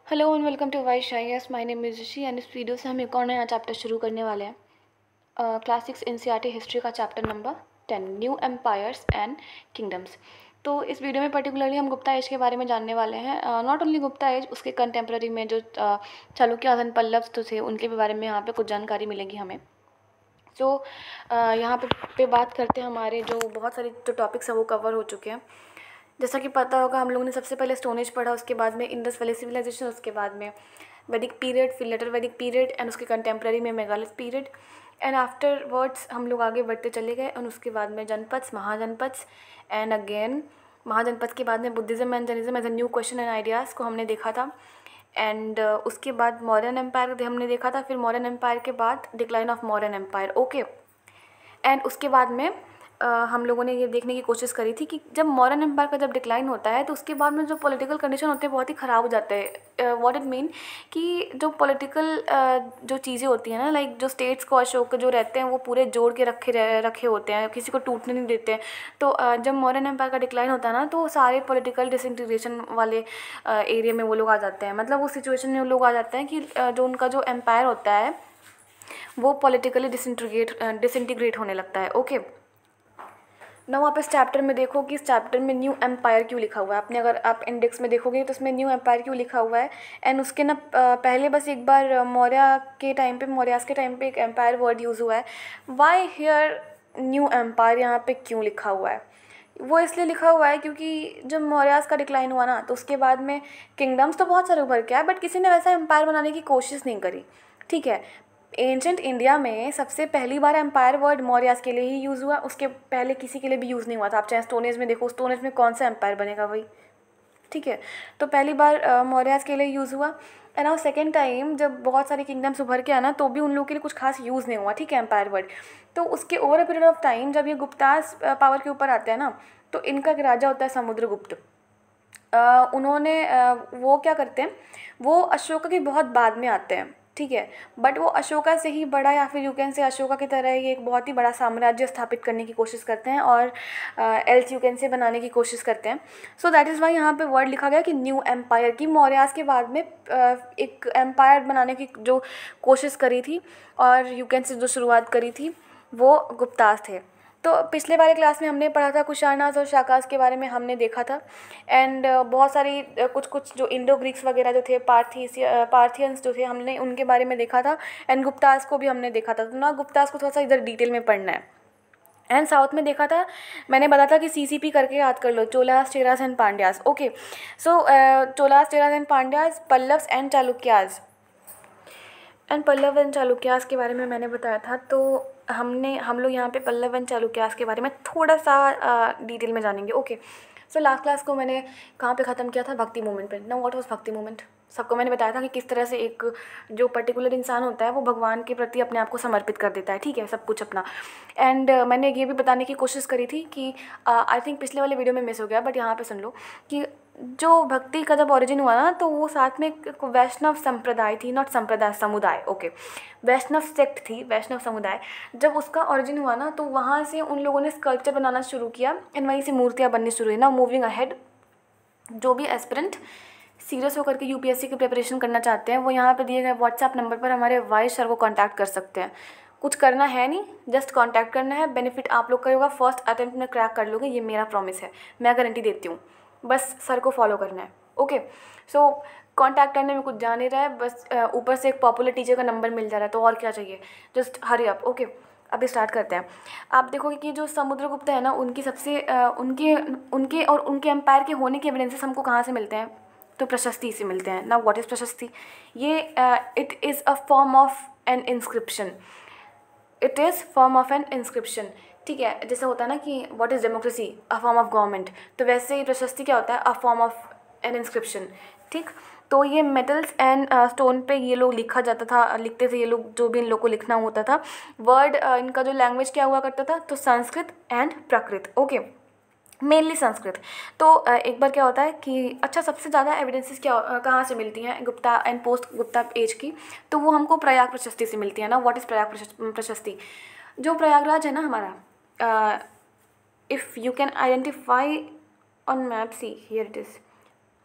Hello and welcome to वाई शाई। Yes, my name is Rishi and इस वीडियो से हम एक और नया चैप्टर शुरू करने वाले हैं। क्लास 6 एनसीईआरटी हिस्ट्री का chapter number 10, new empires and kingdoms. तो इस वीडियो में पर्टिकुलरली हम गुप्ता एज के बारे में जानने वाले हैं। नॉट ओनली गुप्ता एज, उसके कंटेम्प्रेरी में जो चालुक्य एंड पल्लव्स तो थे, उनके भी बारे में यहाँ पे कुछ जानकारी मिलेगी हमें। सो यहाँ पे बात करते हैं। हमारे जो बहुत सारे जो टॉपिक्स हैं वो कवर हो चुके हैं। जैसा कि पता होगा, हम लोगों ने सबसे पहले स्टोन एज पढ़ा, उसके बाद में इंडस वैली सिविलाइजेशन, उसके बाद में वैदिक पीरियड, फिर लेटर वैदिक पीरियड एंड उसके कंटेम्प्रेरी में megalith period and after words हम लोग आगे बढ़ते चले गए। एंड उसके बाद में जनपथ्स, महाजनपथ्स एंड अगेन महाजनपथ के बाद में Buddhism and Jainism as a new question and ideas को हमने देखा था। एंड उसके बाद मौर्यन एम्पायर हमने देखा था। फिर मौर्यन एम्पायर के बाद decline of Mauryan empire. Okay. And उसके बाद में हम लोगों ने ये देखने की कोशिश करी थी कि जब मॉडर्न एम्पायर का जब डिक्लाइन होता है तो उसके बाद में जो पॉलिटिकल कंडीशन होते हैं बहुत ही ख़राब हो जाते हैं। व्हाट इट मीन कि जो पॉलिटिकल जो चीज़ें होती हैं ना, लाइक जो स्टेट्स को अशोक जो रहते हैं वो पूरे जोड़ के रखे होते हैं, किसी को टूटने नहीं देते हैं। तो जब मॉडर्न एम्पायर का डिक्लाइन होता है ना, तो सारे पॉलिटिकल डिसइंटीग्रेशन वाले एरिया में वो लोग आ जाते हैं। मतलब उस सिचुएशन में वो लोग आ जाते हैं कि जो उनका जो एम्पायर होता है वो पॉलिटिकली डिसइंटीग्रेट होने लगता है। ओके। नाउ आप इस चैप्टर में देखो कि इस चैप्टर में न्यू एम्पायर क्यों लिखा हुआ है। आपने अगर आप इंडेक्स में देखोगे तो उसमें न्यू एम्पायर क्यों लिखा हुआ है। एंड उसके ना पहले बस एक बार मौर्य के टाइम पे, मौर्यास के टाइम पे एक एम्पायर वर्ड यूज़ हुआ है। वाई हियर न्यू एम्पायर यहाँ पे क्यों लिखा हुआ है? वो इसलिए लिखा हुआ है क्योंकि जब मौर्यास का डिक्लाइन हुआ ना, तो उसके बाद में किंगडम्स तो बहुत सारे उभर के आए, बट किसी ने वैसा एम्पायर बनाने की कोशिश नहीं करी। ठीक है। एंशंट इंडिया में सबसे पहली बार एम्पायर वर्ड मौर्यास के लिए ही यूज़ हुआ, उसके पहले किसी के लिए भी यूज़ नहीं हुआ था। आप चाहे स्टोन एज में देखो, स्टोन एज में कौन सा एम्पायर बनेगा वही। ठीक है। तो पहली बार मौर्यास के लिए यूज़ हुआ। एंड नाउ सेकेंड टाइम जब बहुत सारे किंगडम्स उभर के आना, तो भी उन लोगों के लिए कुछ खास यूज़ नहीं हुआ। ठीक है, एम्पायर वर्ड। तो उसके over a period of time जब ये गुप्तास पावर के ऊपर आते हैं ना, तो इनका एक राजा होता है समुद्रगुप्त। उन्होंने वो क्या करते हैं, वो अशोका के बहुत बाद में आते हैं। ठीक है। बट वो अशोका से ही बड़ा, या फिर यू कैन से अशोका की तरह ही एक बहुत ही बड़ा साम्राज्य स्थापित करने की कोशिश करते हैं और एल्स यू कैन से बनाने की कोशिश करते हैं। सो दैट इज़ वाई यहाँ पे वर्ड लिखा गया कि न्यू एम्पायर, की मौर्यास के बाद में एक एम्पायर बनाने की जो कोशिश करी थी और यू कैन से जो शुरुआत करी थी वो गुप्तास थे। तो पिछले वाले क्लास में हमने पढ़ा था कुशानास और शाकास के बारे में हमने देखा था। एंड बहुत सारी कुछ जो इंडो ग्रीक्स वगैरह जो थे, पार्थियंस जो थे, हमने उनके बारे में देखा था। एंड गुप्तास को भी हमने देखा था। तो ना गुप्तास को थोड़ा सा इधर डिटेल में पढ़ना है। एंड साउथ में देखा था, मैंने बताया था कि सीसीपी करके याद कर लो, Cholas, Cheras and Pandyas. Okay. So Cholas, Cheras and Pandyas, Pallavas and Chalukyas. And Pallava and Chalukyas के बारे में मैंने बताया था। तो हम लोग यहाँ पे पल्लव एंड चालुक्यास के बारे में थोड़ा सा डिटेल में जानेंगे। ओके। सो लास्ट क्लास को मैंने कहाँ पे ख़त्म किया था? भक्ति मूवमेंट पे। नाउ व्हाट वाज भक्ति मूवमेंट? सबको मैंने बताया था कि किस तरह से एक जो पर्टिकुलर इंसान होता है वो भगवान के प्रति अपने आप को समर्पित कर देता है। ठीक है, सब कुछ अपना। एंड मैंने ये भी बताने की कोशिश करी थी कि आई थिंक पिछले वाले वीडियो में मिस हो गया, बट यहाँ पे सुन लो कि जो भक्ति का जब ओरिजिन हुआ ना, तो वो साथ में एक वैष्णव संप्रदाय थी, नॉट संप्रदाय, समुदाय। ओके। वैष्णव सेक्ट थी, वैष्णव समुदाय। जब उसका ओरिजिन हुआ ना, तो वहाँ से उन लोगों ने स्कल्पचर बनाना शुरू किया एंड वहीं से मूर्तियाँ बननी शुरू हुई ना। मूविंग अहेड, जो भी एस्पिरेंट सीरियस होकर के यूपीएससी की प्रिपरेशन करना चाहते हैं, वो यहाँ पे दिए गए व्हाट्सएप नंबर पर हमारे वाइस सर को कांटेक्ट कर सकते हैं। कुछ करना है नहीं, जस्ट कांटेक्ट करना है। बेनिफिट आप लोग का होगा, फर्स्ट अटेम्प्ट में क्रैक कर लोगे, ये मेरा प्रॉमिस है, मैं गारंटी देती हूँ। बस सर को फॉलो करना है। ओके। सो कांटेक्ट करने में कुछ जा नहीं रहा है, बस ऊपर से एक पॉपुलर टीचर का नंबर मिल जा रहा है, तो और क्या चाहिए? Just hurry up. ओके। अभी स्टार्ट करते हैं। आप देखोगे कि जो समुद्रगुप्त है ना, उनकी सबसे उनके उनके और उनके एम्पायर के होने के एविडेंसेस हमको कहाँ से मिलते हैं? तो प्रशस्ति से मिलते हैं ना। व्हाट इज़ प्रशस्ति? ये it is a form of N inscription. It is form of N inscription. ठीक है। जैसे होता है ना कि what is democracy? A form of government. तो वैसे ही प्रशस्ति क्या होता है? A form of N inscription. ठीक। तो ये मेटल्स एंड स्टोन पे ये लोग लिखा जाता था, लिखते थे ये लोग, जो भी इन लोग को लिखना होता था। वर्ड इनका जो लैंग्वेज क्या हुआ करता था? तो Sanskrit and Prakrit. Okay. Mainly Sanskrit. तो एक बार क्या होता है कि अच्छा, सबसे ज़्यादा एविडेंसेस क्या कहाँ से मिलती हैं Gupta and post Gupta age की? तो वो हमको प्रयाग प्रशस्ति से मिलती है ना। व्हाट इज़ प्रयाग प्रशस्ति? जो प्रयागराज है ना हमारा, if you can identify on map, see here it is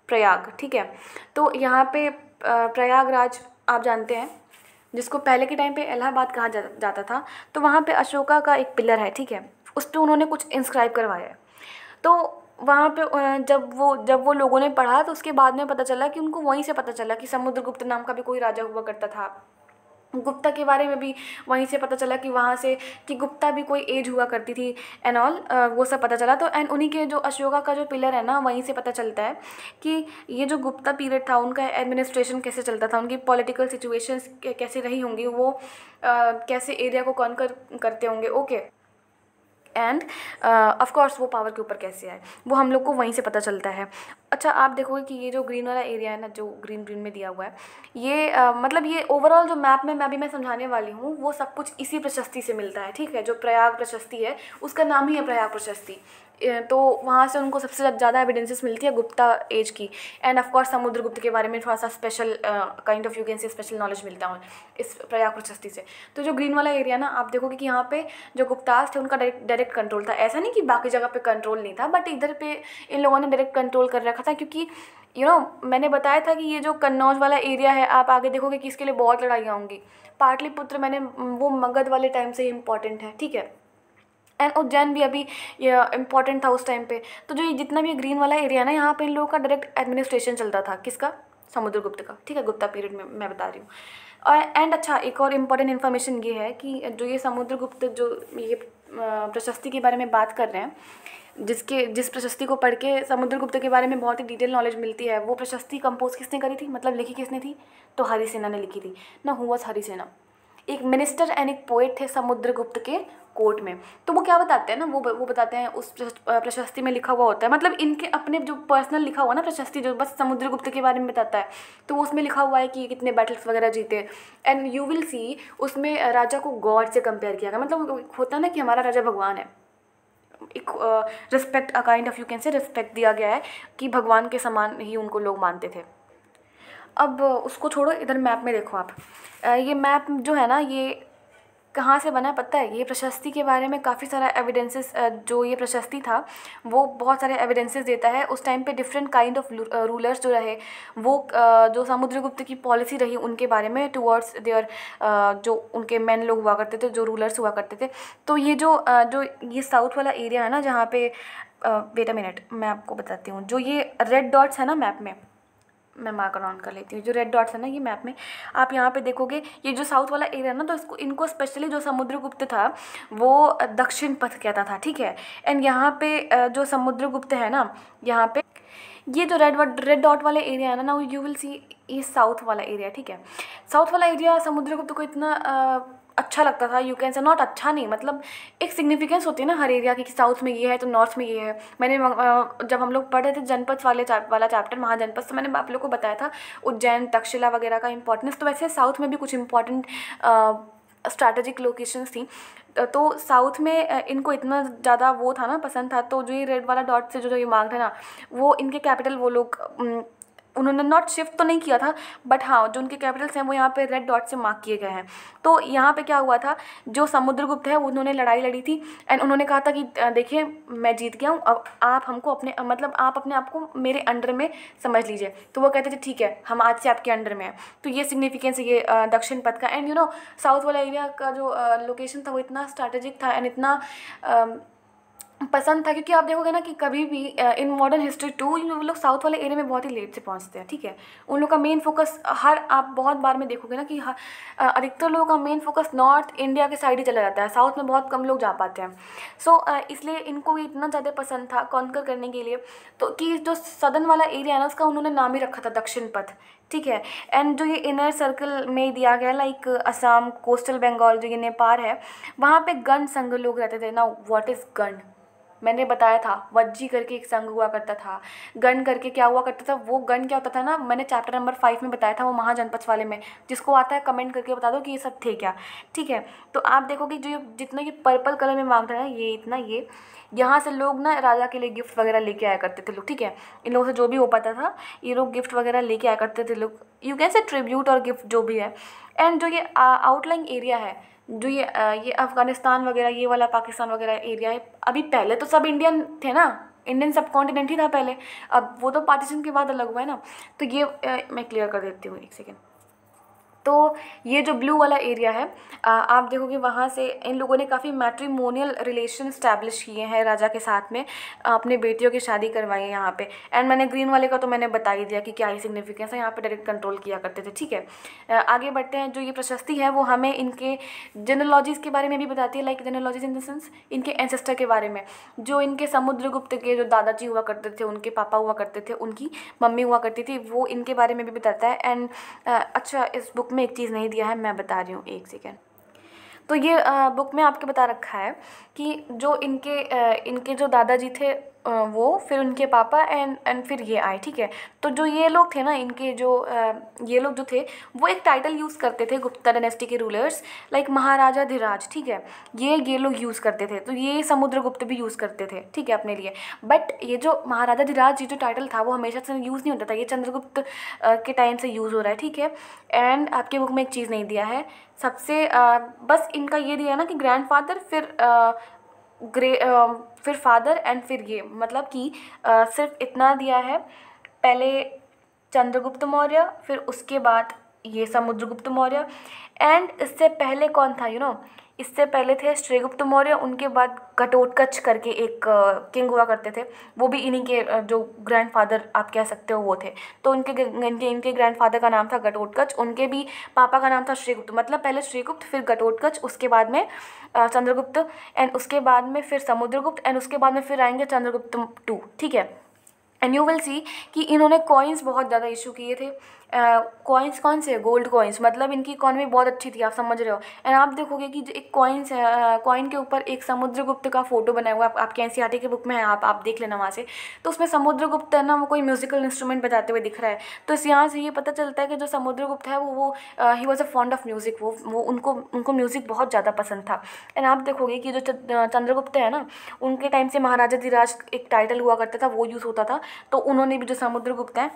Prayag. ठीक है। तो यहाँ पे प्रयागराज आप जानते हैं, जिसको पहले के टाइम पे इलाहाबाद कहा जाता था, तो वहाँ पे अशोका का एक पिलर है, ठीक है, उस पर उन्होंने कुछ इंस्क्राइब करवाया है। तो वहाँ पे जब वो लोगों ने पढ़ा तो उसके बाद में पता चला कि उनको वहीं से पता चला कि समुद्रगुप्त नाम का भी कोई राजा हुआ करता था। गुप्ता के बारे में भी वहीं से पता चला कि वहाँ से कि गुप्ता भी कोई एज हुआ करती थी एंड ऑल, वो सब पता चला। तो एंड उन्हीं के जो अशोका का जो पिलर है ना, वहीं से पता चलता है कि ये जो गुप्ता पीरियड था उनका एडमिनिस्ट्रेशन कैसे चलता था, उनकी पॉलिटिकल सिचुएशंस कैसे रही होंगी, वो कैसे एरिया को कॉन्कर करते होंगे, ओके। एंड ऑफकोर्स वो पावर के ऊपर कैसे आए, वो हम लोग को वहीं से पता चलता है। अच्छा, आप देखोगे कि ये जो ग्रीन वाला एरिया है ना, जो ग्रीन ग्रीन में दिया हुआ है, ये मतलब ये ओवरऑल जो मैप में मैं समझाने वाली हूँ, वो सब कुछ इसी प्रशस्ति से मिलता है, ठीक है। जो प्रयाग प्रशस्ति है, उसका नाम ही है प्रयाग प्रशस्ति। तो वहाँ से उनको सबसे ज़्यादा एविडेंसेस मिलती है गुप्ता एज की। एंड ऑफकोर्स समुद्रगुप्त के बारे में थोड़ा सा special kind of you can say special knowledge मिलता है इस प्रयाग प्रशस्ति से। तो जो ग्रीन वाला एरिया ना, आप देखोगे कि यहाँ पे जो गुप्तास थे उनका डायरेक्ट कंट्रोल था। ऐसा नहीं कि बाकी जगह पे कंट्रोल नहीं था, बट इधर पे इन लोगों ने डायरेक्ट कंट्रोल कर रखा था, क्योंकि मैंने बताया था कि ये जो कन्नौज वाला एरिया है, आप आगे देखोगे कि इसके लिए बहुत लड़ाइयाँ होंगी। पाटलिपुत्र वो मगध वाले टाइम से ही इम्पॉर्टेंट है, ठीक है। एंड उज्जैन भी अभी इम्पॉर्टेंट था उस टाइम पे। तो जो ये जितना भी ग्रीन वाला एरिया है ना, यहाँ पे इन लोगों का डायरेक्ट एडमिनिस्ट्रेशन चलता था, किसका? समुद्रगुप्त का, ठीक है, गुप्ता पीरियड में मैं बता रही हूँ। और एंड अच्छा, एक और इम्पॉर्टेंट इन्फॉर्मेशन ये है कि जो ये समुद्रगुप्त जो ये प्रशस्ति के बारे में बात कर रहे हैं, जिस प्रशस्ति को पढ़ के समुद्रगुप्त के बारे में बहुत ही डिटेल नॉलेज मिलती है, वो प्रशस्ति कंपोज किसने करी थी, मतलब लिखी किसने थी? तो हरिसेना ने लिखी थी ना। Who was Harisena? एक मिनिस्टर एंड एक पोएट थे समुद्रगुप्त के कोर्ट में। तो वो क्या बताते हैं ना, वो बताते हैं, उस प्रशस्ति में लिखा हुआ होता है, मतलब इनके अपने जो पर्सनल लिखा हुआ ना प्रशस्ति, जो बस समुद्रगुप्त के बारे में बताता है, तो उसमें लिखा हुआ है कि कितने बैटल्स वगैरह जीते। एंड यू विल सी उसमें राजा को गॉड से कंपेयर किया गया, मतलब होता है ना कि हमारा राजा भगवान है, एक respect, a kind of you can say respect दिया गया है कि भगवान के समान ही उनको लोग मानते थे। अब उसको छोड़ो, इधर मैप में देखो आप, ये मैप जो है ना, ये कहाँ से बना है पता है? ये प्रशस्ति के बारे में काफ़ी सारा एविडेंसेस, जो ये प्रशस्ति था वो बहुत सारे एविडेंसेस देता है। उस टाइम पे डिफरेंट काइंड ऑफ रूलर्स जो रहे, वो जो समुद्रगुप्त की पॉलिसी रही उनके बारे में टुवर्ड्स देयर, जो उनके मैन लोग हुआ करते थे, जो रूलर्स हुआ करते थे। तो ये जो ये साउथ वाला एरिया है ना, जहाँ पे वेट अ मिनट, मैं आपको बताती हूँ। जो ये रेड डॉट्स है ना मैप में, मैं मार्कर ऑन कर लेती हूँ, जो रेड डॉट्स है ना ये मैप में, आप यहाँ पे देखोगे ये जो साउथ वाला एरिया ना, तो इनको स्पेशली जो समुद्रगुप्त था वो दक्षिण पथ कहता था, ठीक है। एंड यहाँ पे जो समुद्रगुप्त है ना, यहाँ पे ये जो रेड डॉट वाले एरिया है ना, यू विल सी ये साउथ वाला एरिया, ठीक है। साउथ वाला एरिया समुद्रगुप्त को इतना अच्छा लगता था, यू कैन से, नॉट अच्छा नहीं, मतलब एक सिग्निफिकेंस होती है ना हर एरिया की, कि साउथ में ये है तो नॉर्थ में ये है। मैंने जब हम लोग पढ़ रहे थे जनपद वाला चैप्टर, महाजनपद, तो मैंने आप लोग को बताया था उज्जैन, तक्षशिला वगैरह का इंपॉर्टेंस। तो वैसे साउथ में भी कुछ इंपॉर्टेंट स्ट्रैटेजिक लोकेशंस थी। तो साउथ में इनको इतना ज़्यादा वो था ना, पसंद था। तो जो ये रेड वाला डॉट से जो ये मार्क है ना, वो इनके कैपिटल वो लोग उन्होंने नॉट शिफ्ट तो नहीं किया था, बट हाँ जो उनके कैपिटल्स हैं वो यहाँ पे रेड डॉट से मार्क किए गए हैं। तो यहाँ पे क्या हुआ था, जो समुद्रगुप्त है उन्होंने लड़ाई लड़ी थी एंड उन्होंने कहा था कि देखिए मैं जीत गया हूँ, अब आप हमको अपने, मतलब आप अपने आप को मेरे अंडर में समझ लीजिए। तो वो कहते थे ठीक है, हम आज से आपके अंडर में हैं। तो ये सिग्निफिकेंस है ये दक्षिण पथ का। एंड साउथ वाला एरिया का जो लोकेशन था वो इतना स्ट्रैटेजिक था एंड इतना पसंद था, क्योंकि आप देखोगे ना कि कभी भी इन मॉडर्न हिस्ट्री टू लोग साउथ वाले एरिया में बहुत ही लेट से पहुंचते हैं, ठीक है। उन लोग का मेन फोकस आप बहुत बार में देखोगे ना कि अधिकतर लोगों का मेन फोकस नॉर्थ इंडिया के साइड ही चला जाता है, साउथ में बहुत कम लोग जा पाते हैं। सो इसलिए इनको इतना ज़्यादा पसंद था कॉन्कर करने के लिए, तो कि जो सदर्न वाला एरिया है ना उसका उन्होंने नाम ही रखा था दक्षिण पथ, ठीक है। एंड जो ये इनर सर्कल में दिया गया, लाइक असम, कोस्टल बंगाल, जो ये नेपाल है, वहाँ पे गण संघ लोग रहते थे ना। व्हाट इज़ गण? मैंने बताया था वज्जी करके एक संघ हुआ करता था। गण करके क्या हुआ करता था, वो गण क्या होता था ना, मैंने चैप्टर नंबर 5 में बताया था, वो महाजनपद वाले में। जिसको आता है कमेंट करके बता दो कि ये सब थे क्या, ठीक है। तो आप देखोगे जो जितना ये पर्पल कलर में मांग रहा है, ये इतना, ये यहाँ से लोग ना राजा के लिए गिफ्ट वगैरह लेके आया करते थे लोग, ठीक है। इन लोगों से जो भी हो पाता था, ये लोग गिफ्ट वगैरह लेके आया करते थे लोग, यू कैन से ट्रिब्यूट और गिफ्ट जो भी है। एंड जो ये आउटलाइन एरिया है, जो ये अफ़गानिस्तान वगैरह, ये वाला पाकिस्तान वगैरह एरिया है, अभी पहले तो सब इंडियन थे ना, इंडियन सब कॉन्टिनेंट ही था पहले, अब वो तो पार्टीशन के बाद अलग हुआ है ना। तो ये मैं क्लियर कर देती हूँ, एक सेकेंड। तो ये जो ब्लू वाला एरिया है, आप देखोगे वहाँ से इन लोगों ने काफ़ी मैट्रिमोनियल रिलेशन इस्टेब्लिश किए हैं राजा के साथ में, अपने बेटियों की शादी करवाई है यहाँ पे। एंड मैंने ग्रीन वाले का तो मैंने बता ही दिया कि क्या ही सिग्निफिकेंस है, यहाँ पे डायरेक्ट कंट्रोल किया करते थे, ठीक है। आगे बढ़ते हैं। जो ये प्रशस्ति है वो हमें इनके जेनोलॉजीज़ के बारे में भी बताती है, लाइक जेनोलॉजीज इन द सेंस इनके एंसेस्टर के बारे में। जो इनके समुद्रगुप्त के जो दादाजी हुआ करते थे, उनके पापा हुआ करते थे, उनकी मम्मी हुआ करती थी, वो इनके बारे में भी बताता है। एंड अच्छा, इस बुक में एक चीज़ नहीं दिया है, मैं बता रही हूँ, एक सेकेंड। तो ये बुक में आपके बता रखा है कि जो इनके जो दादाजी थे वो, फिर उनके पापा एंड फिर ये आए, ठीक है। तो जो ये लोग थे ना, इनके जो ये लोग जो थे वो एक टाइटल यूज़ करते थे गुप्ता डायनेस्टी के रूलर्स, लाइक महाराजा धीराज, ठीक है। ये लोग यूज़ करते थे, तो ये समुद्रगुप्त भी यूज़ करते थे, ठीक है, अपने लिए। बट ये जो महाराजा धीराज ये जो टाइटल था वो हमेशा से यूज़ नहीं होता था, ये चंद्रगुप्त के टाइम से यूज़ हो रहा है, ठीक है। एंड आपके बुक में एक चीज़ नहीं दिया है सबसे, बस इनका ये दिया है ना कि ग्रैंडफादर, फिर फादर एंड फिर ये, मतलब कि सिर्फ इतना दिया है, पहले चंद्रगुप्त मौर्य, फिर उसके बाद ये समुद्रगुप्त मौर्य। एंड इससे पहले कौन था, इससे पहले थे श्रीगुप्त मौर्य, उनके बाद घटोत्कच करके एक किंग हुआ करते थे, वो भी इन्हीं के जो ग्रैंडफादर आप कह सकते हो वो थे। तो इनके ग्रैंडफादर का नाम था घटोत्कच, उनके भी पापा का नाम था श्रीगुप्त, मतलब पहले श्रीगुप्त, फिर घटोत्कच, उसके बाद में चंद्रगुप्त, एंड उसके बाद में फिर समुद्रगुप्त, एंड उसके बाद में फिर आएंगे चंद्रगुप्त टू, ठीक है। एंड यू विल सी कि इन्होंने कॉइन्स बहुत ज़्यादा इशू किए थे। कॉइन्स कौन से, गोल्ड कॉइन्स, मतलब इनकी इकॉनमी बहुत अच्छी थी, आप समझ रहे हो। एंड आप देखोगे कि जो एक कॉइन्स है, कॉइन के ऊपर एक समुद्रगुप्त का फोटो बनाया हुआ है, आपके एनसीईआरटी के बुक में है, आप देख लेना वहाँ से। तो उसमें समुद्रगुप्त है ना, वो कोई म्यूजिकल इंस्ट्रूमेंट बजाते हुए दिख रहा है। तो इस यहाँ से ये पता चलता है कि जो समुद्रगुप्त है वो he was a fond of music, वो उनको म्यूज़िक बहुत ज़्यादा पसंद था। एंड आप देखोगे कि जो चंद्रगुप्त है ना, उनके टाइम से महाराजा धीराज एक टाइटल हुआ करता था, वो यूज़ होता था। तो उन्होंने भी, जो समुद्रगुप्त हैं,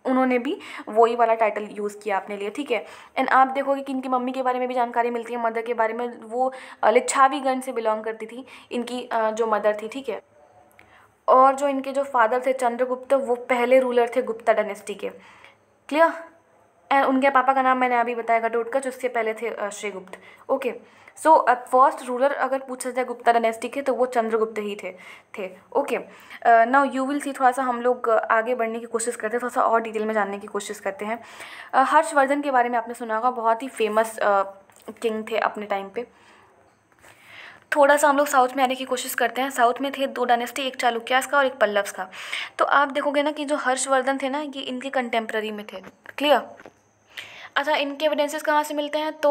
उन्होंने भी वही वाला टाइटल यूज़ किया अपने लिए, ठीक है। एंड आप देखोगे कि इनकी मम्मी के बारे में भी जानकारी मिलती है, मदर के बारे में। वो लिच्छावीगण से बिलोंग करती थी, इनकी जो मदर थी, ठीक है। और जो इनके जो फादर थे चंद्रगुप्त, वो पहले रूलर थे गुप्ता डायनेस्टी के, क्लियर। एंड उनके पापा का नाम मैंने अभी बताया घटोत्कच, उससे पहले थे Srigupta, okay. So first ruler अगर पूछा जाए गुप्ता डायनेस्टी के, तो वो चंद्रगुप्त ही थे okay. Now you will see, थोड़ा सा हम लोग आगे बढ़ने की कोशिश करते हैं, थोड़ा सा और डिटेल में जानने की कोशिश करते हैं। हर्षवर्धन के बारे में आपने सुना होगा, बहुत ही फेमस किंग थे अपने टाइम पे। थोड़ा सा हम लोग साउथ में आने की कोशिश करते हैं। साउथ में थे दो डायनेस्टी, एक चालुक्यास का और एक पल्लव्स का। तो आप देखोगे ना कि जो हर्षवर्धन थे ना, ये इनके कंटेम्प्रेरी में थे, क्लियर। अच्छा, इनके एविडेंसेस कहाँ से मिलते हैं, तो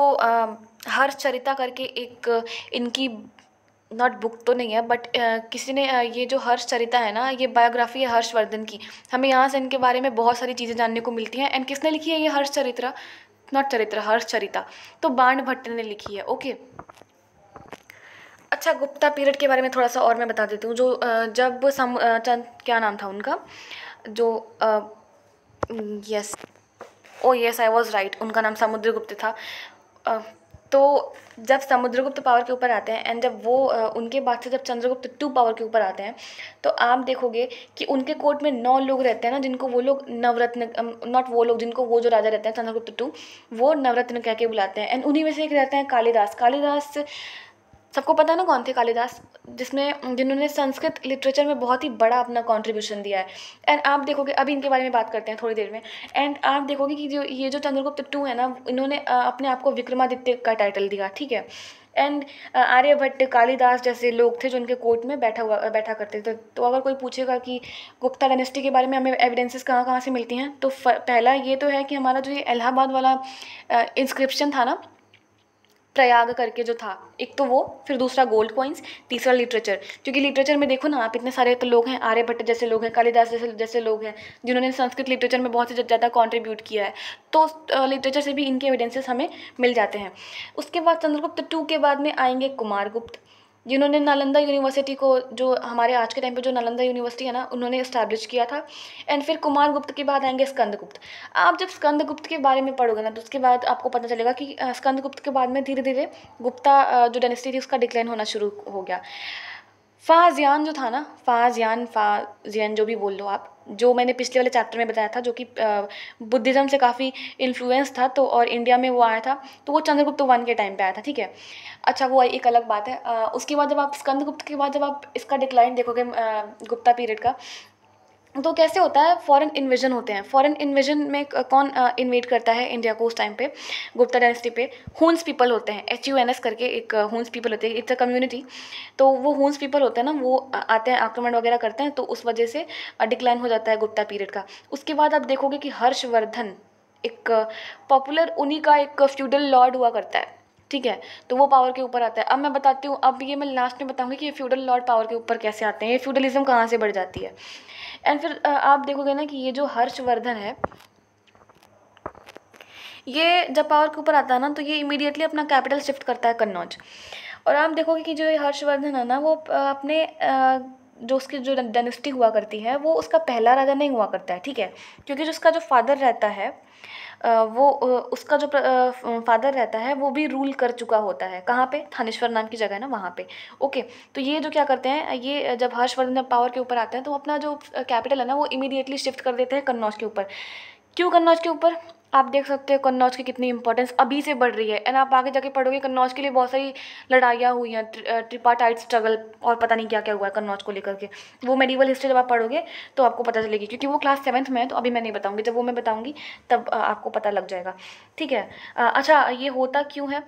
हर्षचरिता करके एक इनकी नॉट बुक तो नहीं है, बट किसी ने ये जो हर्षचरिता है ना, ये बायोग्राफी है हर्षवर्धन की। हमें यहाँ से इनके बारे में बहुत सारी चीज़ें जानने को मिलती हैं। एंड किसने लिखी है ये हर्षचरित्र, नॉट चरित्र, हर्षचरिता, तो बाणभट्ट ने लिखी है, ओके। अच्छा, गुप्ता पीरियड के बारे में थोड़ा सा और मैं बता देती हूँ। जो जब क्या नाम था उनका, जो yes, O yes, I was right, उनका नाम समुद्रगुप्त था। तो जब समुद्रगुप्त पावर के ऊपर आते हैं, एंड जब वो उनके बाद से जब चंद्रगुप्त टू पावर के ऊपर आते हैं, तो आप देखोगे कि उनके कोर्ट में 9 लोग रहते हैं ना, जिनको वो लोग नवरत्न, नॉट वो लोग, जिनको वो जो राजा रहते हैं चंद्रगुप्त टू, वो नवरत्न कह के बुलाते हैं। एंड उन्हीं में से एक रहते हैं कालिदास। कालिदास सबको पता है ना कौन थे कालिदास, जिन्होंने संस्कृत लिटरेचर में बहुत ही बड़ा अपना कंट्रीब्यूशन दिया है। एंड आप देखोगे, अभी इनके बारे में बात करते हैं थोड़ी देर में। एंड आप देखोगे कि जो चंद्रगुप्त टू है ना, इन्होंने अपने आप को विक्रमादित्य का टाइटल दिया, ठीक है। एंड आर्यभट्ट, कालिदास जैसे लोग थे जो उनके कोर्ट में बैठा करते थे। तो अगर कोई पूछेगा कि गुप्ता डायनेस्टी के बारे में हमें एविडेंसेस कहाँ कहाँ से मिलती हैं, तो पहला ये तो है कि हमारा जो ये इलाहाबाद वाला इंस्क्रिप्शन था ना, प्रयाग करके जो था, एक तो वो, फिर दूसरा गोल्ड कॉइन्स, तीसरा लिटरेचर। क्योंकि लिटरेचर में देखो ना आप, इतने सारे तो लोग हैं, आर्यभट्ट जैसे लोग हैं, कालिदास जैसे लोग हैं, जिन्होंने संस्कृत लिटरेचर में बहुत ही ज़्यादा कंट्रीब्यूट किया है। तो लिटरेचर से भी इनके एविडेंसेस हमें मिल जाते हैं। उसके बाद चंद्रगुप्त टू के बाद में आएंगे कुमारगुप्त, जिन्होंने नालंदा यूनिवर्सिटी को, जो हमारे आज के टाइम पे जो नालंदा यूनिवर्सिटी है ना, उन्होंने इस्टेब्लिश किया था। एंड फिर कुमारगुप्त के बाद आएंगे स्कंदगुप्त। आप जब स्कंदगुप्त के बारे में पढ़ोगे ना, तो उसके बाद आपको पता चलेगा कि स्कंदगुप्त के बाद में धीरे धीरे गुप्ता जो डायनेस्टी थी उसका डिक्लाइन होना शुरू हो गया। फ़ाज़ियान जो था ना, फ़ाज़ियान जो भी बोल लो आप, जो मैंने पिछले वाले चैप्टर में बताया था, जो कि बुद्धिज़्म से काफ़ी इन्फ्लुएंस था, तो और इंडिया में वो आया था, तो वो चंद्रगुप्त वन के टाइम पे आया था, ठीक है। अच्छा, वो एक अलग बात है। उसके बाद जब आप स्कंदगुप्त के बाद जब आप इसका डिक्लाइन देखोगे, गुप्ता पीरियड का, तो कैसे होता है, फॉरेन इन्वेजन होते हैं। फॉरेन इन्वेजन में कौन इन्वेड करता है इंडिया को उस टाइम पे, गुप्ता डायनेस्टी पे? हून्स पीपल होते हैं, HUNS करके एक हून्स पीपल होते हैं, इट्स अ कम्युनिटी। तो वो हून्स पीपल होते हैं ना, वो आते हैं, आक्रमण वगैरह करते हैं, तो उस वजह से डिक्लाइन हो जाता है गुप्ता पीरियड का। उसके बाद आप देखोगे कि हर्षवर्धन एक पॉपुलर, उन्हीं का एक फ्यूडल लॉर्ड हुआ करता है, ठीक है। तो वो पावर के ऊपर आता है। अब मैं बताती हूँ, अब ये मैं लास्ट में बताऊँगी कि ये फ्यूडल लॉर्ड पावर के ऊपर कैसे आते हैं, ये फ्यूडलिज्म कहाँ से बढ़ जाती है। एंड फिर आप देखोगे ना कि ये जो हर्षवर्धन है, ये जब पावर के ऊपर आता है ना, तो ये इमीडिएटली अपना कैपिटल शिफ्ट करता है कन्नौज। और आप देखोगे कि जो ये हर्षवर्धन है ना, वो अपने जो उसकी जो डायनेस्टी हुआ करती है, वो उसका पहला राजा नहीं हुआ करता है, ठीक है। क्योंकि जो उसका जो फादर रहता है, वो उसका जो फादर रहता है, वो भी रूल कर चुका होता है। कहाँ पे? थानेश्वर नाम की जगह है ना, वहाँ पे। ओके, तो ये जो क्या करते हैं, ये जब हर्षवर्धन पावर के ऊपर आते हैं, तो अपना जो कैपिटल है ना, वो इमीडिएटली शिफ्ट कर देते हैं कन्नौज के ऊपर। क्यों कन्नौज के ऊपर? आप देख सकते हो कन्नौज की कितनी इंपॉर्टेंस अभी से बढ़ रही है। एंड आप आगे जाके पढ़ोगे, कन्नौज के लिए बहुत सारी लड़ाइयाँ हुई हैं, ट्रिपार्टाइट स्ट्रगल और पता नहीं क्या क्या हुआ है कन्नौज को लेकर के। वो मेडिवल हिस्ट्री जब आप पढ़ोगे तो आपको पता चलेगी, क्योंकि वो क्लास 7th में है, तो अभी मैं नहीं बताऊँगी, जब वो मैं बताऊँगी तब आपको पता लग जाएगा, ठीक है। अच्छा, ये होता क्यों है,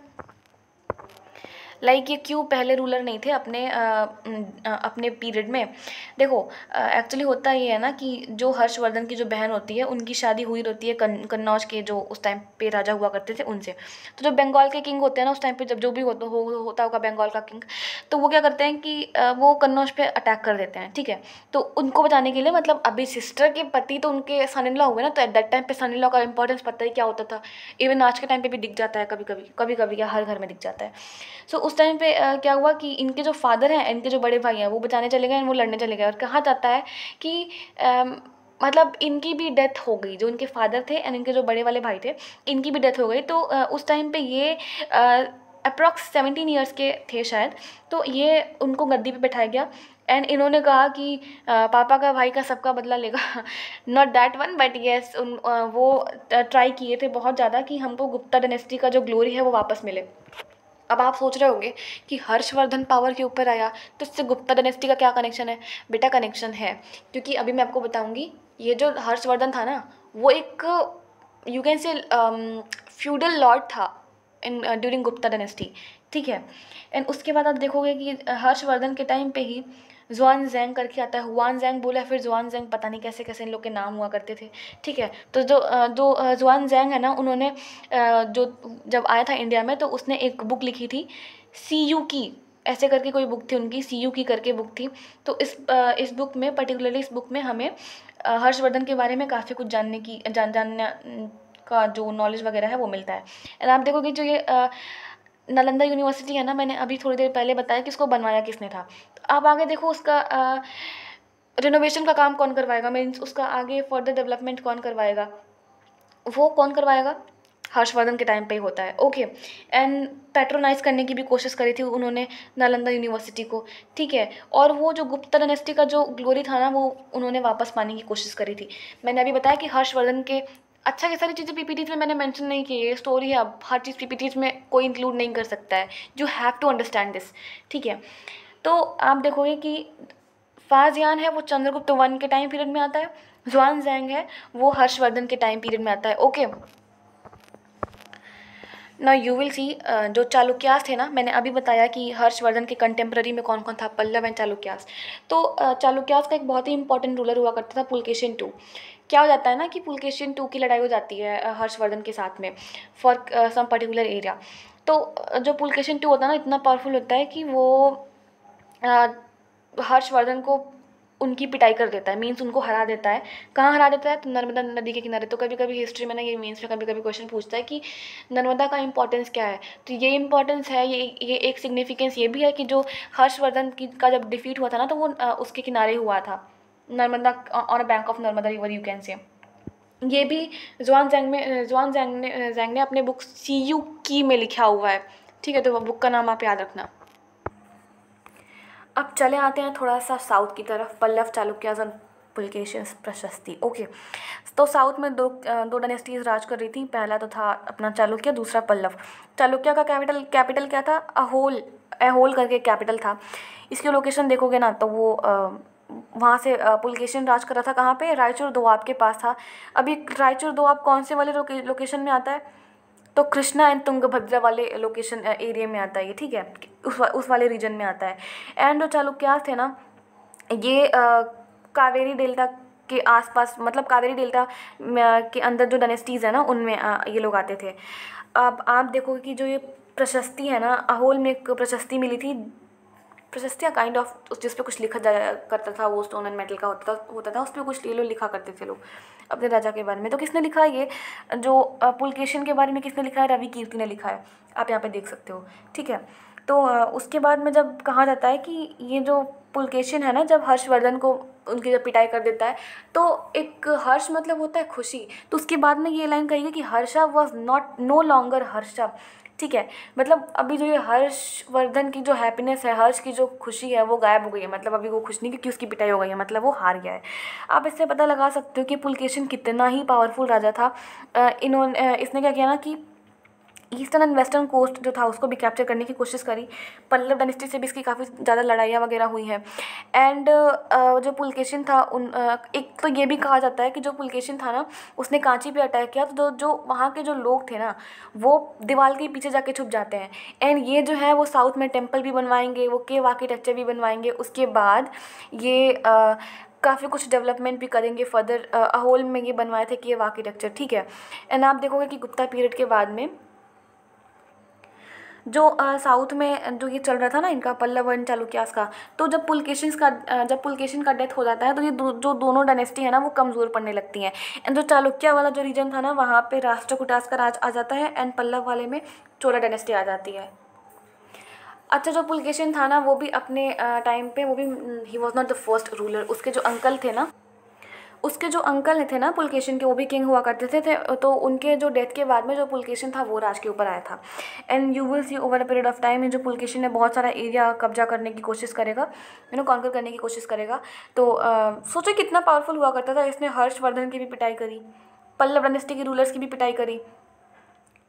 लाइक ये क्यों पहले रूलर नहीं थे अपने पीरियड में? देखो, एक्चुअली होता ये है ना कि जो हर्षवर्धन की जो बहन होती है, उनकी शादी हुई रहती है कन्नौज के जो उस टाइम पे राजा हुआ करते थे उनसे। तो जो बंगाल के किंग होते हैं ना उस टाइम पे, जब जो भी होता होगा बंगाल का किंग, तो वो क्या करते हैं कि वो कन्नौज पे अटैक कर देते हैं, ठीक है। तो उनको बचाने के लिए, मतलब अभी सिस्टर के पति तो उनके सन इन लॉ हुए ना, तो एट दैट टाइम पे सन इन लॉ का इंपॉर्टेंस पता ही क्या होता था। इवन आज के टाइम पे भी दिख जाता है, कभी कभी या हर घर में दिख जाता है। सो उस टाइम पे क्या हुआ कि इनके जो फादर हैं, इनके जो बड़े भाई हैं, वो बचाने चले गए, वो लड़ने चले गए। और कहा जाता है कि मतलब इनकी भी डेथ हो गई, जो इनके फादर थे एंड इनके जो बड़े वाले भाई थे, इनकी भी डेथ हो गई। तो उस टाइम पे ये अप्रॉक्स 17 ईयर्स के थे शायद। तो ये उनको गद्दी पे बैठाया गया एंड इन्होंने कहा कि पापा का, भाई का, सबका बदला लेगा। Not that one, but yes, वो ट्राई किए थे बहुत ज़्यादा कि हमको गुप्ता डायनेस्टी का जो ग्लोरी है वो वापस मिले। अब आप सोच रहे होंगे कि हर्षवर्धन पावर के ऊपर आया तो इससे गुप्ता डायनेस्टी का क्या कनेक्शन है? बेटा कनेक्शन है, क्योंकि अभी मैं आपको बताऊंगी। ये जो हर्षवर्धन था ना, वो एक, you can say, feudal Lord था इन ड्यूरिंग गुप्ता डायनेस्टी, ठीक है। एंड उसके बाद आप देखोगे कि हर्षवर्धन के टाइम पे ही जुआन जैंग करके आता है, हुआन जैंग बोला, फिर जुआन जैंग, पता नहीं कैसे कैसे इन लोग के नाम हुआ करते थे, ठीक है। तो जो जुआन जैंग है ना, उन्होंने जो जब आया था इंडिया में, तो उसने एक बुक लिखी थी, CU की, ऐसे करके कोई बुक थी उनकी, CU की करके बुक थी। तो इस बुक में, पर्टिकुलरली इस बुक में, हमें हर्षवर्धन के बारे में काफ़ी कुछ जानने का जो नॉलेज वगैरह है वो मिलता है। एंड आप देखोगे जो ये नालंदा यूनिवर्सिटी है ना, मैंने अभी थोड़ी देर पहले बताया कि इसको बनवाया किसने था। तो आप आगे देखो, उसका रिनोवेशन का काम कौन करवाएगा, मीन्स उसका आगे फर्दर डेवलपमेंट कौन करवाएगा, वो कौन करवाएगा? हर्षवर्धन के टाइम पे ही होता है, ओके। एंड पैट्रोनाइज करने की भी कोशिश करी थी उन्होंने नालंदा यूनिवर्सिटी को, ठीक है। और वो जो गुप्ता डायनेस्टी का जो ग्लोरी था ना, वो उन्होंने वापस पाने की कोशिश करी थी। मैंने अभी बताया कि हर्षवर्धन के, अच्छा, ये सारी चीज़ें PPTs में मैंने मेंशन नहीं की है, स्टोरी है, अब हर चीज़ PPTs में कोई इंक्लूड नहीं कर सकता है। You have to understand this, ठीक है। तो आप देखोगे कि फ़ाज़ियान है वो चंद्रगुप्त वन के टाइम पीरियड में आता है, जुआन जैंग है वो हर्षवर्धन के टाइम पीरियड में आता है, ओके। ना यू विल सी, जो चालुक्यास थे ना, मैंने अभी बताया कि हर्षवर्धन के कंटेम्प्रेरी में कौन कौन था, पल्लव एंड चालुक्यास। तो चालुक्यास का एक बहुत ही इंपॉर्टेंट रूलर हुआ करता था पुलकेशिन टू। क्या हो जाता है ना कि पुलकेशिन टू की लड़ाई हो जाती है हर्षवर्धन के साथ में, फॉर सम पर्टिकुलर एरिया। तो जो पुलकेशिन टू होता है ना, इतना पावरफुल होता है कि वो अ, हर्षवर्धन को, उनकी पिटाई कर देता है, मीन्स उनको हरा देता है। कहाँ हरा देता है? तो नर्मदा नदी के किनारे। तो कभी कभी हिस्ट्री में ना, ये मीन्स में कभी कभी क्वेश्चन पूछता है कि नर्मदा का इंपॉर्टेंस क्या है। तो ये इंपॉर्टेंस है, ये एक सिग्निफिकेंस ये भी है कि जो हर्षवर्धन का जब डिफीट हुआ था ना, तो वो उसके किनारे हुआ था, Narmada, on a bank of Narmada river, you can say. ये भी जुआन जैंग ने अपने बुक CU की में लिखा हुआ है, ठीक है। तो वो बुक का नाम आप याद रखना। अब चले आते हैं थोड़ा सा साउथ की तरफ, पल्लव, चालुक्याज एंड पुलकेशियंस प्रशस्ति। ओके, तो साउथ में दो डायनेस्टीज राज कर रही थी। पहला तो था अपना चालुक्य, दूसरा पल्लव। चालुक्य का कैपिटल क्या था? अहोल करके कैपिटल था। इसकी लोकेशन देखोगे ना तो वो वहाँ से पुलकेशिन राज कर रहा था। कहाँ पे? रायचूर दोआब के पास था। अभी रायचूर दोआब कौन से वाले लोकेशन में आता है? तो कृष्णा एंड तुंगभद्रा वाले लोकेशन एरिया में आता है ये, ठीक है, उस वाले रीजन में आता है। एंड जो चालुक्यास थे ना, ये कावेरी डेल्टा के आसपास, मतलब कावेरी डेल्टा के अंदर जो डायनेस्टीज़ है ना, उनमें ये लोग आते थे। अब आप देखोगे कि जो ये प्रशस्ति है ना, अहोल में एक प्रशस्ति मिली थी, प्रशस्तियाँ काइंड ऑफ, जिस पे कुछ लिखा जाया करता था, वो स्टोन एंड मेटल का होता था, उस पर कुछ ये लोग लिखा करते थे लोग अपने राजा के बारे में। तो किसने लिखा है ये जो पुलकेशिन के बारे में किसने लिखा है? रवि कीर्ति ने लिखा है, आप यहाँ पे देख सकते हो, ठीक है। तो उसके बाद में जब कहा जाता है कि ये जो पुलकेशिन है ना, जब हर्षवर्धन को उनकी जब पिटाई कर देता है, तो एक हर्ष मतलब होता है खुशी, तो उसके बाद में ये लाइन कही कि Harsha was no longer Harsha, ठीक है। मतलब अभी जो ये हर्षवर्धन की जो हैप्पीनेस है, हर्ष की जो खुशी है, वो गायब हो गई है। मतलब अभी वो खुश नहीं क्योंकि उसकी पिटाई हो गई है, मतलब वो हार गया है। आप इससे पता लगा सकते हो कि पुलकेशिन कितना ही पावरफुल राजा था। इसने क्या किया ना कि ईस्टर्न एंड वेस्टर्न कोस्ट जो था उसको भी कैप्चर करने की कोशिश करी। पल्लव डायनेस्टी से भी इसकी काफ़ी ज़्यादा लड़ाइयाँ वगैरह हुई हैं। एंड जो पुलकेशिन था एक तो ये भी कहा जाता है कि जो पुलकेशिन था ना, उसने कांची पे अटैक किया, तो जो वहाँ के जो लोग थे ना, वो दीवार के पीछे जाके छुप जाते हैं। एंड ये जो है वो साउथ में टेम्पल भी बनवाएंगे, वो केव आर्किटेक्चर भी बनवाएंगे। उसके बाद ये काफ़ी कुछ डेवलपमेंट भी करेंगे फर्दर। अहोल में ये बनवाए थे केव आर्किटेक्चर, ठीक है। एंड आप देखोगे कि गुप्ता पीरियड के बाद में जो साउथ में जो ये चल रहा था ना इनका, पल्लव एंड चालुक्यास का, तो जब पुलकेशिन का डेथ हो जाता है, तो ये जो दोनों डायनेस्टी है ना, वो कमज़ोर पड़ने लगती हैं। एंड जो चालुक्य वाला जो रीजन था ना, वहाँ पे राष्ट्रकूटास का राज आ जाता है। एंड पल्लव वाले में चोला डायनेस्टी आ जाती है। अच्छा, जो पुलकेशिन था ना, वो भी अपने टाइम पे, वो भी he was not the first ruler. उसके जो अंकल थे ना, पुलकेशिन के, वो भी किंग हुआ करते थे। तो उनके जो डेथ के बाद में जो पुलकेशिन था वो राज के ऊपर आया था। And you will see over a period of time जो पुलकेशिन ने बहुत सारा एरिया कब्जा करने की कोशिश करेगा, कॉन्कर करने की कोशिश करेगा। तो सोचो कितना पावरफुल हुआ करता था। इसने हर्षवर्धन की भी पिटाई करी, पल्लव डायनेस्टी के रूलर्स की भी पिटाई करी,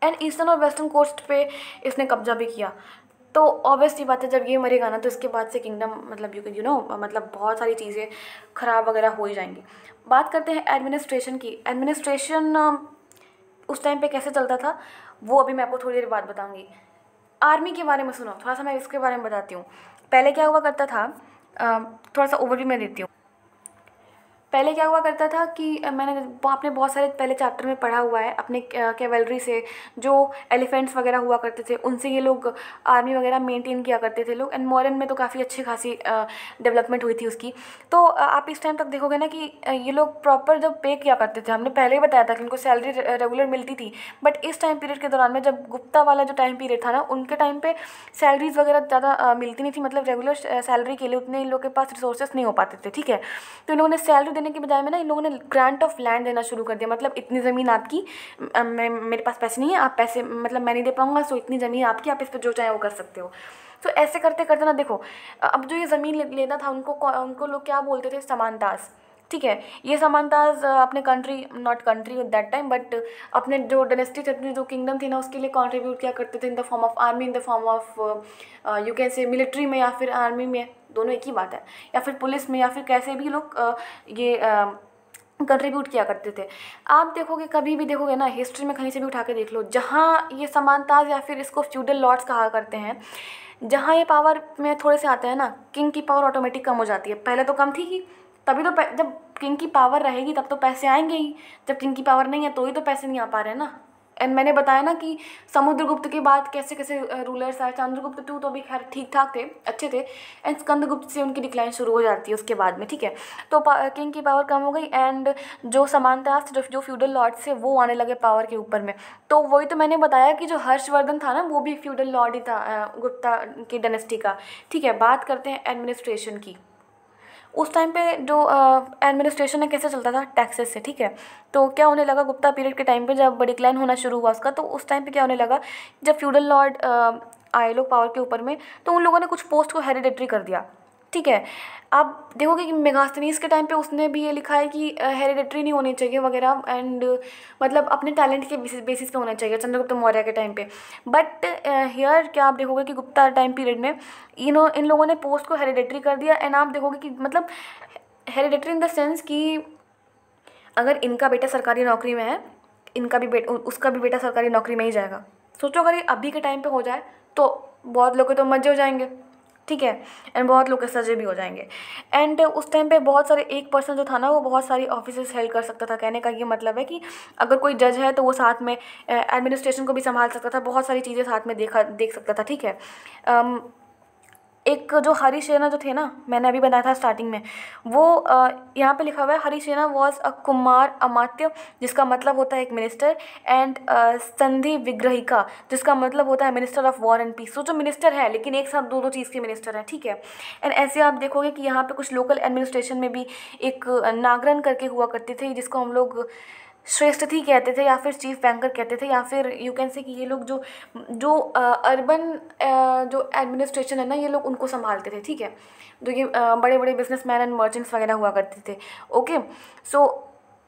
एंड ईस्टर्न और वेस्टर्न कोस्ट पे इसने कब्जा भी किया। तो ऑब्वियसली बात है, जब ये मरेगा ना, तो इसके बाद से किंगडम, मतलब मतलब बहुत सारी चीज़ें ख़राब वगैरह हो ही जाएंगी। बात करते हैं एडमिनिस्ट्रेशन की। एडमिनिस्ट्रेशन उस टाइम पे कैसे चलता था, वो अभी मैं आपको थोड़ी देर बाद बताऊंगी। आर्मी के बारे में सुनो, थोड़ा सा मैं इसके बारे में बताती हूँ। पहले क्या हुआ करता था, थोड़ा सा ओवरव्यू मैं देती हूँ। पहले क्या हुआ करता था कि आपने बहुत सारे पहले चैप्टर में पढ़ा हुआ है अपने कैवलरी से, जो एलिफेंट्स वगैरह हुआ करते थे, उनसे ये लोग आर्मी वगैरह मेंटेन किया करते थे लोग। एंड मॉडर्न में तो काफ़ी अच्छी खासी डेवलपमेंट हुई थी उसकी। तो आप इस टाइम तक देखोगे ना कि ये लोग प्रॉपर जब पे किया करते थे, हमने पहले ही बताया था कि उनको सैलरी रेगुलर मिलती थी। बट इस टाइम पीरियड के दौरान में, जब गुप्ता वाला जो टाइम पीरियड था ना, उनके टाइम पे सैलरीज वगैरह ज़्यादा मिलती नहीं थी। मतलब रेगुलर सैलरी के लिए उतने इन लोग के पास रिसोर्सेस नहीं हो पाते थे, ठीक है। तो इन लोगों ने सैलरी देने के बजाय में ना, इन लोगों ने ग्रांट ऑफ लैंड देना शुरू कर दिया। मतलब इतनी ज़मीन आपकी, मेरे पास पैसे नहीं है, आप पैसे, मतलब मैं नहीं दे पाऊँगा, सो इतनी ज़मीन आपकी, आप इस पर जो चाहे वो कर सकते हो। तो ऐसे करते करते ना, देखो अब जो ये ज़मीन लेना था, उनको लोग क्या बोलते थे? समानतास, ठीक है। ये समानतास अपने not country at that time, but अपने जो डायनेस्टी थे, अपनी जो किंगडम थी ना, उसके लिए कंट्रीब्यूट किया करते थे in the form of army, in the form of you can say military में, या फिर आर्मी में, दोनों एक ही बात है, या फिर पुलिस में, या फिर कैसे भी लोग ये कंट्रीब्यूट किया करते थे। आप देखोगे, कभी भी देखोगे ना, हिस्ट्री में कहीं से भी उठा के देख लो, जहाँ ये समानताज या फिर इसको फ्यूडल लॉर्ड्स कहा करते हैं, जहाँ ये पावर में थोड़े से आते हैं ना, किंग की पावर ऑटोमेटिक कम हो जाती है। पहले तो कम थी ही, तभी तो जब किंग की पावर रहेगी तब तो पैसे आएंगे ही। जब किंग की पावर नहीं है तो ही तो पैसे नहीं आ पा रहे हैं ना। एंड मैंने बताया ना कि समुद्रगुप्त के बाद कैसे कैसे रूलर्स आए। चंद्रगुप्त टू तो भी खैर ठीक ठाक थे, अच्छे थे। एंड स्कंदगुप्त से उनकी डिक्लाइन शुरू हो जाती है उसके बाद में, ठीक है। तो किंग की पावर कम हो गई, एंड जो समानता जो फ्यूडल लॉर्ड्स थे वो आने लगे पावर के ऊपर में। तो वही तो मैंने बताया कि जो हर्षवर्धन था ना, वो भी फ्यूडल लॉर्ड ही था, गुप्ता की डायनेस्टी का, ठीक है। बात करते हैं एडमिनिस्ट्रेशन की। उस टाइम पे जो एडमिनिस्ट्रेशन है कैसे चलता था? टैक्सेस से, ठीक है। तो क्या होने लगा गुप्ता पीरियड के टाइम पे, जब डिक्लाइन होना शुरू हुआ उसका, तो उस टाइम पे क्या होने लगा, जब फ्यूडल लॉर्ड आए लोग पावर के ऊपर में, तो उन लोगों ने कुछ पोस्ट को हेरिडेटरी कर दिया। ठीक है। आप देखोगे कि मेगास्थनीज के टाइम पे उसने भी ये लिखा है कि हेरिडेटरी नहीं होनी चाहिए वगैरह, एंड मतलब अपने टैलेंट के बेसिस पे होना चाहिए चंद्रगुप्त मौर्य के टाइम पे। बट हियर क्या आप देखोगे कि गुप्ता टाइम पीरियड में इन लोगों ने पोस्ट को हेरिडेटरी कर दिया। एंड आप देखोगे कि मतलब हेरिडेटरी इन द सेंस कि अगर इनका बेटा सरकारी नौकरी में है, इनका भी उसका भी बेटा सरकारी नौकरी में ही जाएगा। सोचो अगर ये अभी के टाइम पे हो जाए तो बहुत लोग के तो मजे हो जाएंगे, ठीक है, एंड बहुत लोग के सजे भी हो जाएंगे। एंड उस टाइम पे बहुत सारे, एक पर्सन जो था ना वो बहुत सारी ऑफिसेस हेल्ड कर सकता था। कहने का ये मतलब है कि अगर कोई जज है तो वो साथ में एडमिनिस्ट्रेशन को भी संभाल सकता था, बहुत सारी चीज़ें साथ में देख सकता था, ठीक है। एक जो हरिसेना जो थे ना, मैंने अभी बताया था स्टार्टिंग में, वो यहाँ पे लिखा हुआ है हरिसेना वॉज अ कुमार अमात्य, जिसका मतलब होता है एक मिनिस्टर, एंड संधि विग्रहिका, जिसका मतलब होता है minister of war and peace. तो जो मिनिस्टर है लेकिन एक साथ दो चीज़ के मिनिस्टर हैं, ठीक है। एंड ऐसे आप देखोगे कि यहाँ पे कुछ लोकल एडमिनिस्ट्रेशन में भी एक नागरन करके हुआ करती थी, जिसको हम लोग श्रेष्ठथी कहते थे या फिर चीफ बैंकर कहते थे, या फिर यू कैन से कि ये लोग जो जो अर्बन जो एडमिनिस्ट्रेशन है ना, ये लोग उनको संभालते थे, ठीक है। जो ये बड़े बड़े बिजनेसमैन एंड मर्चेंट्स वगैरह हुआ करते थे, ओके। सो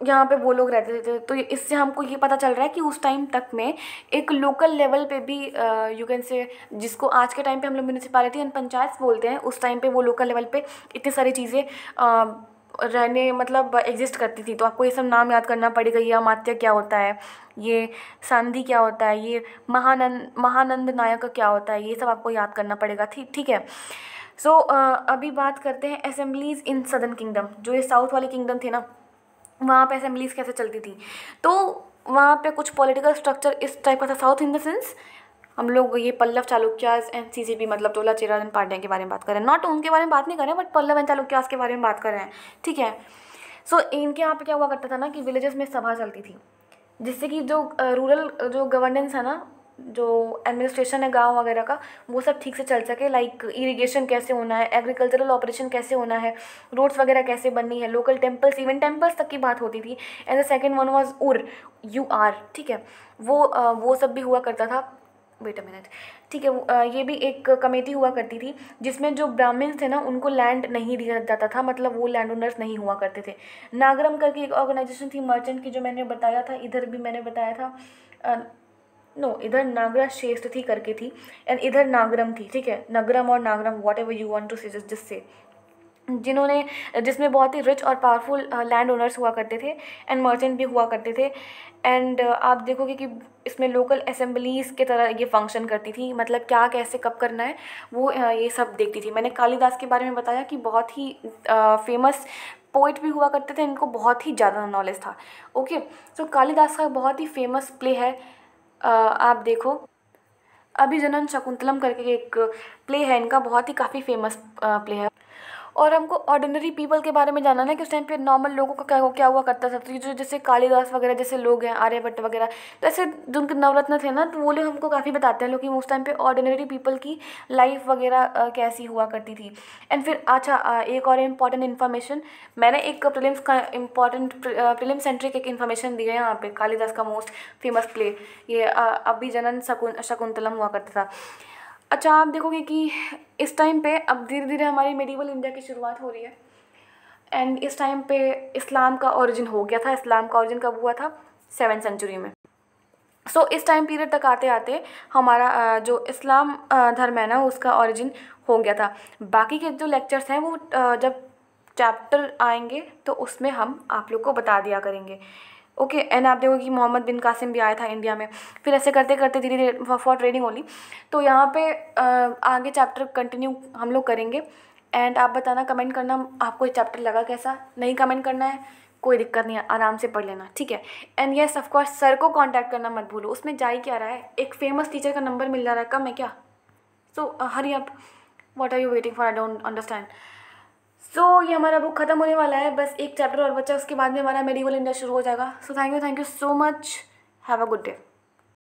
यहाँ पे वो लोग रहते थे। तो इससे हमको ये पता चल रहा है कि उस टाइम तक में एक लोकल लेवल पे भी यू कैन से, जिसको आज के टाइम पे हम लोग म्यूनिसिपैलिटी एंड पंचायत बोलते हैं, उस टाइम पे वो लोकल लेवल पे इतनी सारी चीज़ें रहने मतलब एग्जिस्ट करती थी। तो आपको ये सब नाम याद करना पड़ेगा। ये अमात्य क्या होता है, ये सांधी क्या होता है, ये महानंद नायक क्या होता है, ये सब आपको याद करना पड़ेगा, ठीक है। सो अभी बात करते हैं असेंबलीज इन सदर्न किंगडम। जो ये साउथ वाले किंगडम थे ना, वहाँ पे असेंबलीज कैसे चलती थी। तो वहाँ पे कुछ पॉलिटिकल स्ट्रक्चर इस टाइप का था। साउथ इन द सेंस हम लोग ये पल्लव चालुक्यास एंड सीसीपी मतलब तोला चेराजन पांड्या के बारे में बात कर रहे हैं, नॉट उनके बारे में बात नहीं कर रहे हैं, बट पल्लव एंड चालुक्यास के बारे में बात कर रहे हैं, ठीक है। सो इनके यहाँ पे क्या हुआ करता था ना कि विलेजेस में सभा चलती थी, जिससे कि जो रूरल जो गवर्नेंस है ना, जो एडमिनिस्ट्रेशन है गांव वगैरह का, वो सब ठीक से चल सके। लाइक इरिगेशन कैसे होना है, एग्रीकल्चरल ऑपरेशन कैसे होना है, रोड्स वगैरह कैसे बननी है, लोकल टेम्पल्स, इवन टेम्पल्स तक की बात होती थी। And the second one was UR, ठीक है। वो सब भी हुआ करता था। वेट अ मिनट, ठीक है। ये भी एक कमेटी हुआ करती थी जिसमें जो ब्राह्मण्स थे ना उनको लैंड नहीं दिया जाता था, मतलब वो लैंड ओनर्स नहीं हुआ करते थे। नागरम करके एक ऑर्गेनाइजेशन थी मर्चेंट की, जो मैंने बताया था, इधर भी मैंने बताया था। नो, इधर नागरा श्रेष्ठ थी करके थी, एंड इधर नागरम थी, ठीक है। नगरम और नागरम, whatever you want to say, जिससे जिसमें बहुत ही रिच और पावरफुल लैंड ओनर्स हुआ करते थे, एंड मर्चेंट भी हुआ करते थे। एंड आप देखोगे कि इसमें लोकल असेंबलीज़ के तरह ये फंक्शन करती थी, मतलब क्या कैसे कब करना है वो ये सब देखती थी। मैंने कालिदास के बारे में बताया कि बहुत ही फेमस पोइट भी हुआ करते थे, इनको बहुत ही ज़्यादा नॉलेज था, ओके। सो कालिदास का बहुत ही फेमस प्ले है, आप देखो अभिजनन शकुंतलम करके एक प्ले है इनका, बहुत ही काफ़ी फेमस प्ले है। और हमको ऑर्डिनरी पीपल के बारे में जानना है कि उस टाइम पे नॉर्मल लोगों का क्या हुआ करता था। तो ये जो जैसे कालिदास वगैरह जैसे लोग हैं, आर्यभट्ट वगैरह, तो ऐसे जो उनके नवरत्न थे ना, तो वो लोग हमको काफ़ी बताते हैं लोग कि उस टाइम पे ऑर्डिनरी पीपल की लाइफ वगैरह कैसी हुआ करती थी। एंड फिर अच्छा एक और इम्पॉर्टेंट इन्फॉर्मेशन, मैंने एक प्रीलिम्स का इम्पॉर्टेंट प्रीलिम सेंट्रिक एक इन्फॉर्मेशन दी है यहाँ पे। कालिदास का मोस्ट फेमस प्ले ये अभिजनन शकुंतलम हुआ करता था। अच्छा आप देखोगे कि इस टाइम पे अब धीरे धीरे हमारी मेडिवल इंडिया की शुरुआत हो रही है, एंड इस टाइम पे इस्लाम का ओरिजिन हो गया था। इस्लाम का ओरिजिन कब हुआ था? 7th सेंचुरी में। सो इस टाइम पीरियड तक आते आते हमारा जो इस्लाम धर्म है ना, उसका ओरिजिन हो गया था। बाकी के जो लेक्चर्स हैं वो जब चैप्टर आएंगे तो उसमें हम आप लोग को बता दिया करेंगे, ओके। एंड आप देखो कि मोहम्मद बिन कासिम भी आया था इंडिया में। फिर ऐसे करते करते धीरे धीरे फॉर ट्रेडिंग ओनली। तो यहाँ पे आगे चैप्टर कंटिन्यू हम लोग करेंगे। एंड आप बताना, कमेंट करना आपको ये चैप्टर लगा कैसा। नहीं कमेंट करना है, कोई दिक्कत नहीं है, आराम से पढ़ लेना, ठीक है। एंड येस ऑफकोर्स सर को कांटेक्ट करना मत भूलो। उसमें जा ही क्या रहा है, एक फेमस टीचर का नंबर मिल जा रहा है, कम है क्या? So hurry up, what are you waiting for, I don't understand. So ये हमारा बुक खत्म होने वाला है, बस एक चैप्टर और बचा, उसके बाद में हमारा मेडिवल इंडिया शुरू हो जाएगा। So thank you so much, have a good day.